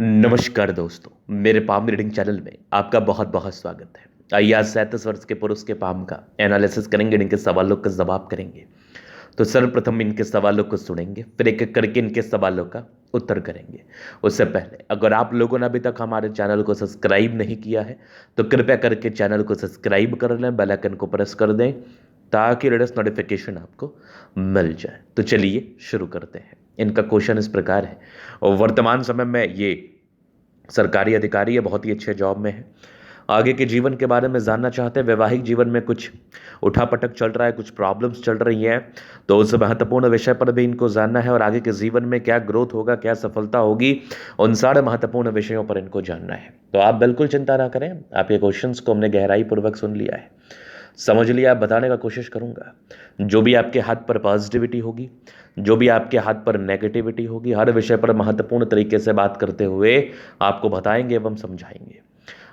नमस्कार दोस्तों, मेरे पाम रीडिंग चैनल में आपका बहुत बहुत स्वागत है। आइए आज 37 वर्ष के पुरुष के पाम का एनालिसिस करेंगे, इनके सवालों का जवाब करेंगे। तो सर्वप्रथम इनके सवालों को सुनेंगे, फिर एक एक करके इनके सवालों का उत्तर करेंगे। उससे पहले अगर आप लोगों ने अभी तक हमारे चैनल को सब्सक्राइब नहीं किया है तो कृपया करके चैनल को सब्सक्राइब कर लें, बेल आइकन को प्रेस कर दें ताकि लेटेस्ट नोटिफिकेशन आपको मिल जाए। तो चलिए शुरू करते हैं। इनका क्वेश्चन इस प्रकार है, और वर्तमान समय में ये सरकारी अधिकारी है, बहुत ही अच्छे जॉब में है। आगे के जीवन के बारे में जानना चाहते हैं। वैवाहिक जीवन में कुछ उठापटक चल रहा है, कुछ प्रॉब्लम्स चल रही हैं, तो उस महत्वपूर्ण विषय पर भी इनको जानना है। और आगे के जीवन में क्या ग्रोथ होगा, क्या सफलता होगी, उन सारे महत्वपूर्ण विषयों पर इनको जानना है। तो आप बिल्कुल चिंता ना करें, आपके क्वेश्चंस को हमने गहराई पूर्वक सुन लिया है, समझ लिया। बताने का कोशिश करूंगा। जो भी आपके हाथ पर पॉजिटिविटी होगी, जो भी आपके हाथ पर नेगेटिविटी होगी, हर विषय पर महत्वपूर्ण तरीके से बात करते हुए आपको बताएंगे एवं समझाएंगे।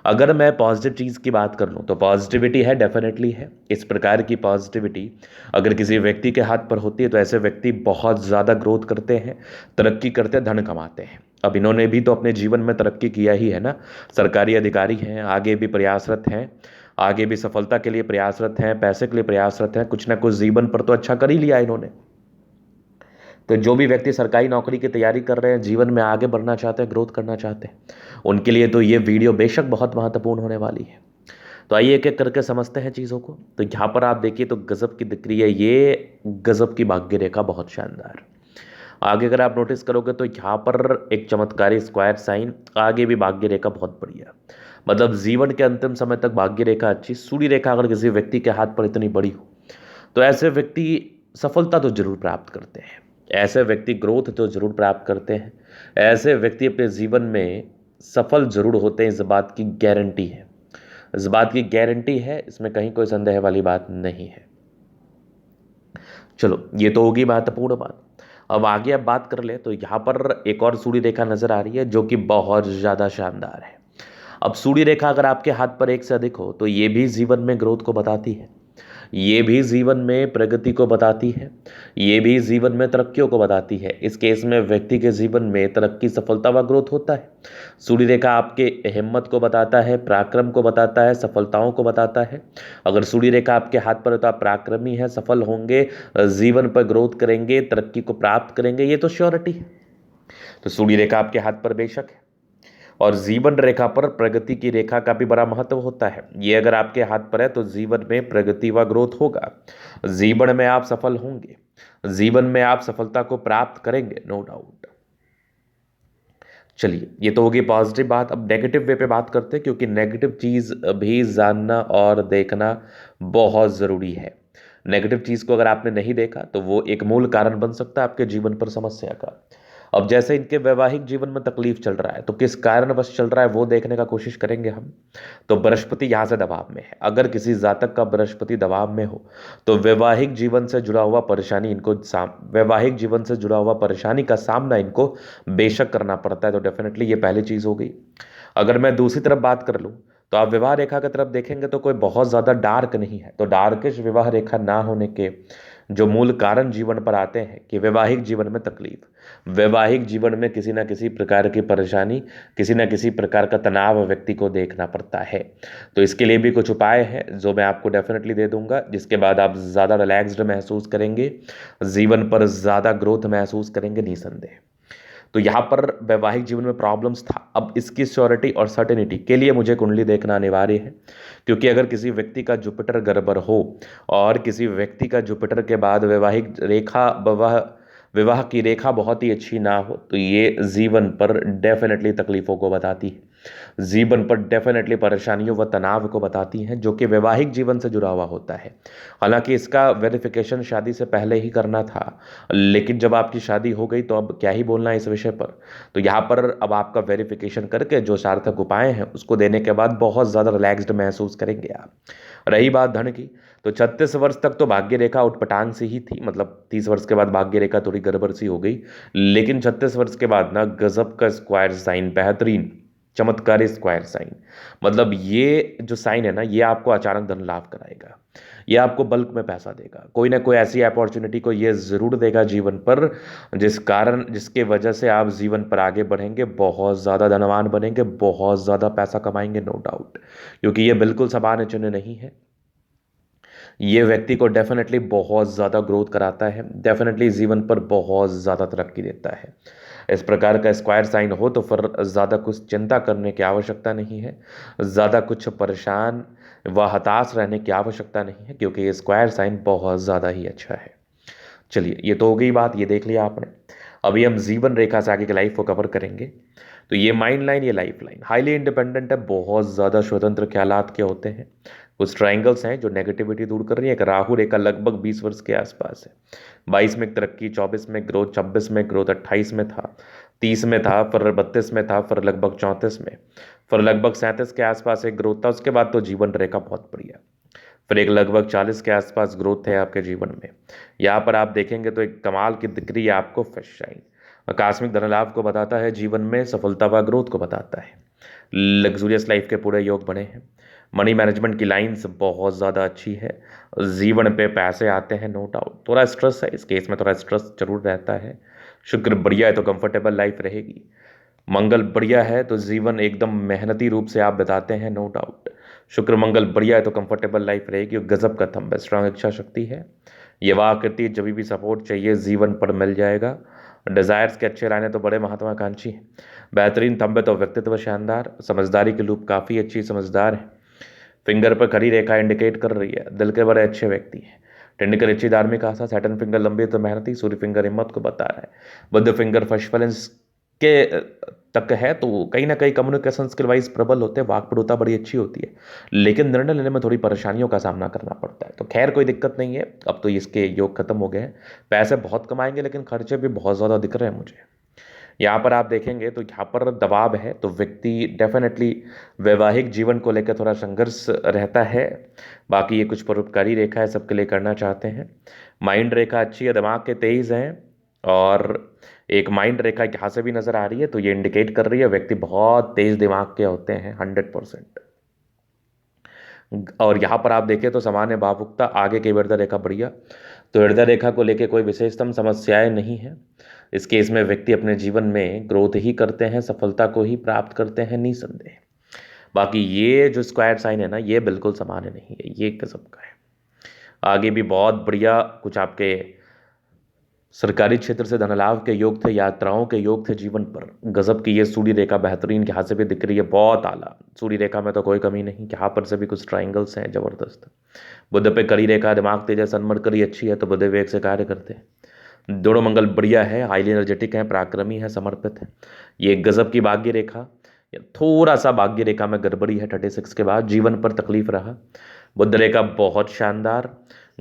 अगर मैं पॉजिटिव चीज़ की बात कर लूँ तो पॉजिटिविटी है, डेफिनेटली है। इस प्रकार की पॉजिटिविटी अगर किसी व्यक्ति के हाथ पर होती है तो ऐसे व्यक्ति बहुत ज़्यादा ग्रोथ करते हैं, तरक्की करते हैं, धन कमाते हैं। अब इन्होंने भी तो अपने जीवन में तरक्की किया ही है ना। सरकारी अधिकारी हैं, आगे भी प्रयासरत हैं, आगे भी सफलता के लिए प्रयासरत हैं, पैसे के लिए प्रयासरत हैं, कुछ ना कुछ जीवन पर तो अच्छा कर ही लिया इन्होंने। तो जो भी व्यक्ति सरकारी नौकरी की तैयारी कर रहे हैं, जीवन में आगे बढ़ना चाहते हैं, ग्रोथ करना चाहते हैं, उनके लिए तो ये वीडियो बेशक बहुत महत्वपूर्ण होने वाली है। तो आइए एक एक करके समझते हैं चीज़ों को। तो यहाँ पर आप देखिए तो गजब की दिख रही है, ये गजब की भाग्य रेखा, बहुत शानदार। आगे अगर आप नोटिस करोगे तो यहाँ पर एक चमत्कारी स्क्वायर साइन, आगे भी भाग्य रेखा बहुत बढ़िया। मतलब जीवन के अंतिम समय तक भाग्य रेखा अच्छी। सूर्य रेखा अगर किसी व्यक्ति के हाथ पर इतनी बड़ी हो तो ऐसे व्यक्ति सफलता तो जरूर प्राप्त करते हैं, ऐसे व्यक्ति ग्रोथ तो जरूर प्राप्त करते हैं, ऐसे व्यक्ति अपने जीवन में सफल जरूर होते हैं। इस बात की गारंटी है, इस बात की गारंटी है, इसमें कहीं कोई संदेह वाली बात नहीं है। चलो ये तो होगी महत्वपूर्ण बात। अब आगे अब बात कर ले तो यहाँ पर एक और सूर्य रेखा नजर आ रही है जो कि बहुत ज़्यादा शानदार है। अब सूर्य रेखा अगर आपके हाथ पर एक से अधिक हो तो ये भी जीवन में ग्रोथ को बताती है, ये भी जीवन में प्रगति को बताती है, ये भी जीवन में तरक्कियों को बताती है। इस केस में व्यक्ति के जीवन में तरक्की, सफलता व ग्रोथ होता है। सूर्य रेखा आपके हिम्मत को बताता है, पराक्रम को बताता है, सफलताओं को बताता है। अगर सूर्य रेखा आपके हाथ पर हो तो आप पराक्रमी हैं, सफल होंगे, जीवन पर ग्रोथ करेंगे, तरक्की को प्राप्त करेंगे, ये तो श्योरिटी है। तो सूर्य रेखा आपके हाथ पर बेशक है। और जीवन रेखा पर प्रगति की रेखा का भी बड़ा महत्व होता है। ये अगर आपके हाथ पर है तो जीवन में प्रगति व ग्रोथ होगा, जीवन में आप सफल होंगे, जीवन में आप सफलता को प्राप्त करेंगे, नो डाउट। चलिए ये तो होगी पॉजिटिव बात। अब नेगेटिव वे पे बात करते हैं, क्योंकि नेगेटिव चीज़ भी जानना और देखना बहुत ज़रूरी है। नेगेटिव चीज़ को अगर आपने नहीं देखा तो वो एक मूल कारण बन सकता है आपके जीवन पर समस्या का। अब जैसे इनके वैवाहिक जीवन में तकलीफ चल रहा है तो किस कारणवश चल रहा है वो देखने का कोशिश करेंगे हम। तो बृहस्पति यहाँ से दबाव में है। अगर किसी जातक का बृहस्पति दबाव में हो तो वैवाहिक जीवन से जुड़ा हुआ परेशानी इनको वैवाहिक जीवन से जुड़ा हुआ परेशानी का सामना इनको बेशक करना पड़ता है। तो डेफिनेटली ये पहली चीज़ हो गई। अगर मैं दूसरी तरफ बात कर लूँ तो आप विवाह रेखा की तरफ देखेंगे तो कोई बहुत ज़्यादा डार्क नहीं है। तो डार्किश विवाह रेखा ना होने के जो मूल कारण जीवन पर आते हैं कि वैवाहिक जीवन में तकलीफ, वैवाहिक जीवन में किसी ना किसी प्रकार की परेशानी, किसी ना किसी प्रकार का तनाव व्यक्ति को देखना पड़ता है। तो इसके लिए भी कुछ उपाय है जो मैं आपको डेफिनेटली दे दूंगा, जिसके बाद आप ज़्यादा रिलैक्स्ड महसूस करेंगे, जीवन पर ज़्यादा ग्रोथ महसूस करेंगे निसंदेह। तो यहाँ पर वैवाहिक जीवन में प्रॉब्लम्स था। अब इसकी श्योरिटी और सर्टेनिटी के लिए मुझे कुंडली देखना अनिवार्य है, क्योंकि अगर किसी व्यक्ति का जुपिटर गड़बड़ हो और किसी व्यक्ति का जुपिटर के बाद वैवाहिक रेखा विवाह की रेखा बहुत ही अच्छी ना हो तो ये जीवन पर डेफिनेटली तकलीफ़ों को बताती है, जीवन पर डेफिनेटली परेशानियों व तनाव को बताती हैं, जो कि वैवाहिक जीवन से जुड़ा हुआ होता है। हालांकि इसका वेरिफिकेशन शादी से पहले ही करना था, लेकिन जब आपकी शादी हो गई तो अब क्या ही बोलना है इस विषय पर। तो यहाँ पर अब आपका वेरिफिकेशन करके जो सार्थक उपाय हैं उसको देने के बाद बहुत ज़्यादा रिलैक्स्ड महसूस करेंगे आप। रही बात धन की, तो 36 वर्ष तक तो भाग्य रेखा उटपटांग सी ही थी, मतलब 30 वर्ष के बाद भाग्य रेखा थोड़ी गड़बड़ सी हो गई। लेकिन 36 वर्ष के बाद ना गजब का स्क्वायर साइन, बेहतरीन चमत्कारी स्क्वायर साइन। मतलब ये जो साइन है ना, ये आपको अचानक धन लाभ कराएगा। ये आपको बल्क में पैसा देगा। कोई ना कोई ऐसी अपॉर्चुनिटी को ये ज़रूर देगा जीवन पर, जिसके वजह से आप जीवन पर आगे बढ़ेंगे, बहुत ज़्यादा धनवान बनेंगे, बहुत ज़्यादा पैसा कमाएंगे, नो डाउट। क्योंकि ये बिल्कुल सामान्य चिन्ह नहीं है। ये व्यक्ति को डेफिनेटली बहुत ज़्यादा ग्रोथ कराता है, डेफिनेटली जीवन पर बहुत ज़्यादा तरक्की देता है। इस प्रकार का स्क्वायर साइन हो तो फिर ज़्यादा कुछ चिंता करने की आवश्यकता नहीं है, ज़्यादा कुछ परेशान व हताश रहने की आवश्यकता नहीं है, क्योंकि ये स्क्वायर साइन बहुत ज़्यादा ही अच्छा है। चलिए, ये तो हो गई बात, ये देख लिया आपने। अभी हम जीवन रेखा से आगे की लाइफ को कवर करेंगे। तो ये माइंड लाइन, ये लाइफ लाइन हाईली इंडिपेंडेंट है, बहुत ज़्यादा स्वतंत्र ख्यालात के होते हैं। कुछ ट्राइंगल्स हैं जो नेगेटिविटी दूर कर रही है। एक राहु रेखा लगभग 20 वर्ष के आसपास है। 22 में तरक्की, 24 में ग्रोथ, 26 में ग्रोथ, 28 में था, 30 में था, फिर 32 में था, फिर लगभग 34 में, फिर लगभग 37 के आसपास एक ग्रोथ था। उसके बाद तो जीवन रेखा बहुत बढ़िया, फिर एक लगभग 40 के आसपास ग्रोथ है आपके जीवन में। यहाँ पर आप देखेंगे तो एक कमाल की दिक्री है आपको फिश शाइन। आकस्मिक धन लाभ को बताता है, जीवन में सफलता व ग्रोथ को बताता है। लग्जूरियस लाइफ के पूरे योग बने हैं। मनी मैनेजमेंट की लाइंस बहुत ज़्यादा अच्छी है। जीवन पे पैसे आते हैं, नो डाउट। थोड़ा स्ट्रेस है इस केस में, थोड़ा स्ट्रेस जरूर रहता है। शुक्र बढ़िया है तो कंफर्टेबल लाइफ रहेगी। मंगल बढ़िया है तो जीवन एकदम मेहनती रूप से आप बताते हैं, नो डाउट। शुक्र मंगल बढ़िया है तो कंफर्टेबल लाइफ रहेगी। और गजब का थंब है, स्ट्रांग इच्छा शक्ति है। ये वाह आकृति, जब भी सपोर्ट चाहिए जीवन पर मिल जाएगा। डिजायर्स के अच्छे रहने तो बड़े महत्वाकांक्षी हैं। बेहतरीन थंब है तो व्यक्तित्व शानदार। समझदारी की लूप काफ़ी अच्छी, समझदार है। फिंगर पर खड़ी रेखा इंडिकेट कर रही है दिल के बड़े अच्छे व्यक्ति हैं। टेंडिकल अच्छी धार्मिक आशा, सैटर्न फिंगर लंबी तो मेहनती, सूर्य फिंगर हिम्मत को बता रहा है। बुध फिंगर फर्स्ट बैलेंस के तक है तो कहीं ना कहीं कम्युनिकेशन स्किल वाइज प्रबल होते हैं, वाक्पटुता बड़ी अच्छी होती है, लेकिन निर्णय लेने में थोड़ी परेशानियों का सामना करना पड़ता है। तो खैर कोई दिक्कत नहीं है, अब तो इसके योग खत्म हो गए हैं। पैसे बहुत कमाएंगे लेकिन खर्चे भी बहुत ज़्यादा दिख रहे हैं मुझे। यहाँ पर आप देखेंगे तो यहाँ पर दबाव है, तो व्यक्ति डेफिनेटली वैवाहिक जीवन को लेकर थोड़ा संघर्ष रहता है। बाकी ये कुछ परोपकारी रेखा है, सबके लिए करना चाहते हैं। माइंड रेखा अच्छी है, दिमाग के तेज हैं, और एक माइंड रेखा यहाँ से भी नजर आ रही है, तो ये इंडिकेट कर रही है व्यक्ति बहुत तेज दिमाग के होते हैं, 100%। और यहाँ पर आप देखें तो सामान्य भावुकता, आगे की हृदय रेखा बढ़िया, तो हृदय रेखा को लेकर कोई विशेषतम समस्याएं नहीं है। इस केस में व्यक्ति अपने जीवन में ग्रोथ ही करते हैं, सफलता को ही प्राप्त करते हैं, निसंदेह। बाकी ये जो स्क्वायर साइन है ना, ये बिल्कुल सामान्य नहीं है, ये किस्म का है। आगे भी बहुत बढ़िया कुछ आपके सरकारी क्षेत्र से धनलाभ के योग थे, यात्राओं के योग थे जीवन पर। गजब की ये सूर्य रेखा बेहतरीन यहाँ से भी दिख रही है, बहुत आला। सूर्य रेखा में तो कोई कमी नहीं, यहाँ पर से भी कुछ ट्राइंगल्स हैं जबरदस्त। बुध पे कड़ी रेखा, दिमाग तेज, सन्मरकरी अच्छी है तो बुध वेग से कार्य करते हैं। दोनों मंगल बढ़िया है, हाईली एनर्जेटिक है, पराक्रमी है, समर्पित है। ये गजब की भाग्य रेखा, थोड़ा सा भाग्य रेखा में गड़बड़ी है 36 के बाद, जीवन पर तकलीफ रहा। बुध रेखा बहुत शानदार,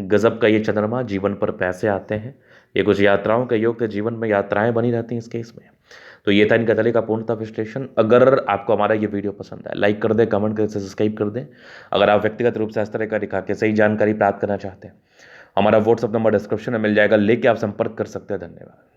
गजब का ये चंद्रमा, जीवन पर पैसे आते हैं। ये कुछ यात्राओं के योग थे, जीवन में यात्राएं बनी रहती हैं इस केस में। तो ये था इनका तले का पूर्णतः विश्लेषण। अगर आपको हमारा ये वीडियो पसंद आए, लाइक कर दें, कमेंट कर, सब्सक्राइब कर दें। अगर आप व्यक्तिगत रूप से इस तरह का दिखा के सही जानकारी प्राप्त करना चाहते हैं, हमारा व्हाट्सअप नंबर डिस्क्रिप्शन में मिल जाएगा, लेके आप संपर्क कर सकते हैं। धन्यवाद।